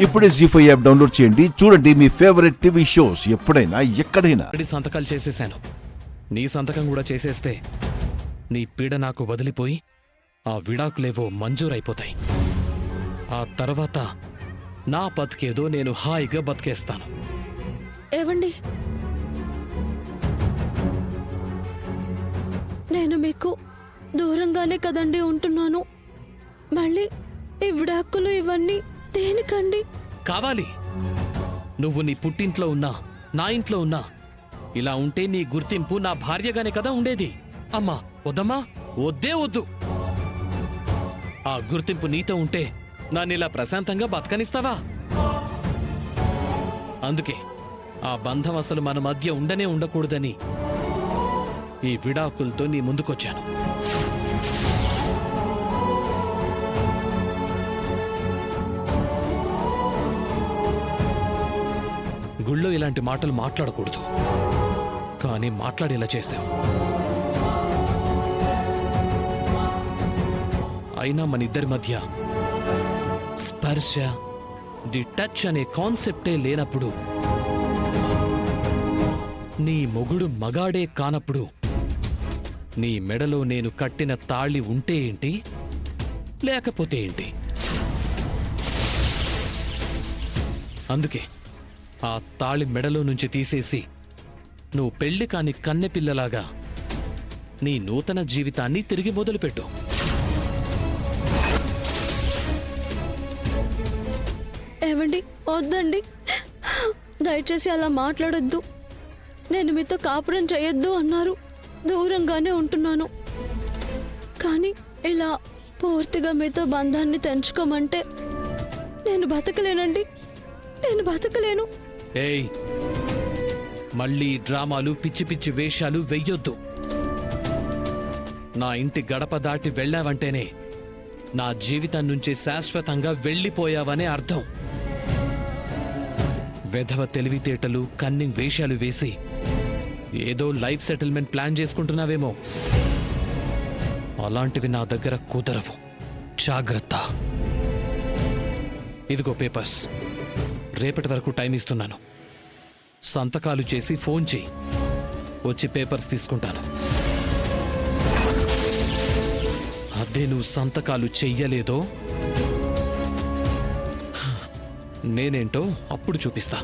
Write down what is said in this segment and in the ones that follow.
ఇప్పుడే జీ5 app download చేయండి. చూడండి మీ ఫేవరెట్ టీవీ షోస్ ఎప్పుడైనా ఎక్కడైనా. సంతకాలు చేసేసాను. నీ సంతకం కూడా చేసేస్తే నీ పీడ నాకు వదిలిపోయి ఆ విడాకులేవో మంజూరైపోతాయి. ఆ తర్వాత నా బతికేదో నేను హాయిగా బతికేస్తాను. ఏవండి, నేను మీకు దూరంగానే కదండి ఉంటున్నాను. మళ్ళీ ఈ విడాకులు ఇవన్నీ దేనికండి? కావాలి. నువ్వు నీ పుట్టింట్లో ఉన్నా నా ఇంట్లో ఉన్నా ఇలా ఉంటే నీ గుర్తింపు నా భార్యగానే కదా ఉండేది. అమ్మా వద్దమ్మా, వద్దే వద్దు. ఆ గుర్తింపు నీతో ఉంటే నన్నిలా ప్రశాంతంగా బతకనిస్తావా? అందుకే ఆ బంధం అసలు మన మధ్య ఉండనే ఉండకూడదని ఈ విడాకులతో నీ ముందుకొచ్చాను. గుళ్ళో ఇలాంటి మాటలు మాట్లాడకూడదు, కానీ మాట్లాడేలా చేశావు. అయినా మన ఇద్దరి మధ్య స్పర్శ, ది టచ్ అనే కాన్సెప్టే లేనప్పుడు, నీ మొగుడు మగాడే కానప్పుడు నీ మెడలో నేను కట్టిన తాళి ఉంటే ఏంటి, లేకపోతే ఏంటి? అందుకే ఆ తాళి మెడలో నుంచి తీసేసి నువ్వు పెళ్లి కాని కన్నెపిల్లలాగా నీ నూతన జీవితాన్ని తిరిగి మొదలుపెట్టు. ఏవండి, వద్దండి, దయచేసి అలా మాట్లాడొద్దు. నేను మీతో కాపురం చేయొద్దు అన్నారు. దూరంగానే ఉంటున్నాను. కానీ ఇలా పూర్తిగా మీతో బంధాన్ని తెంచుకోమంటే నేను బతకలేనండి. నేను బతకలేను. ఏయ్, మళ్ళీ డ్రామాలు, పిచ్చి పిచ్చి వేషాలు వెయ్యొద్దు. నా ఇంటి గడప దాటి వెళ్ళావంటేనే నా జీవితం నుంచి శాశ్వతంగా వెళ్ళిపోయావనే అర్థం. వెధవ తెలివితేటలు, కన్నింగ్ వేషాలు వేసి ఏదో లైఫ్ సెటిల్మెంట్ ప్లాన్ చేసుకుంటున్నావేమో. అలాంటివి నా దగ్గర కుదరవు. జాగ్రత్త. ఇదిగో పేపర్స్. రేపటి వరకు టైం ఇస్తున్నాను. సంతకాలు చేసి ఫోన్ చేయి. వచ్చి పేపర్స్ తీసుకుంటాను. అదే నువ్వు సంతకాలు చెయ్యలేదో నేనేంటో అప్పుడు చూపిస్తా.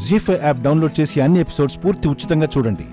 జీ5 యాప్ డౌన్లోడ్ చేసి అన్ని ఎపిసోడ్స్ పూర్తి ఉచితంగా చూడండి.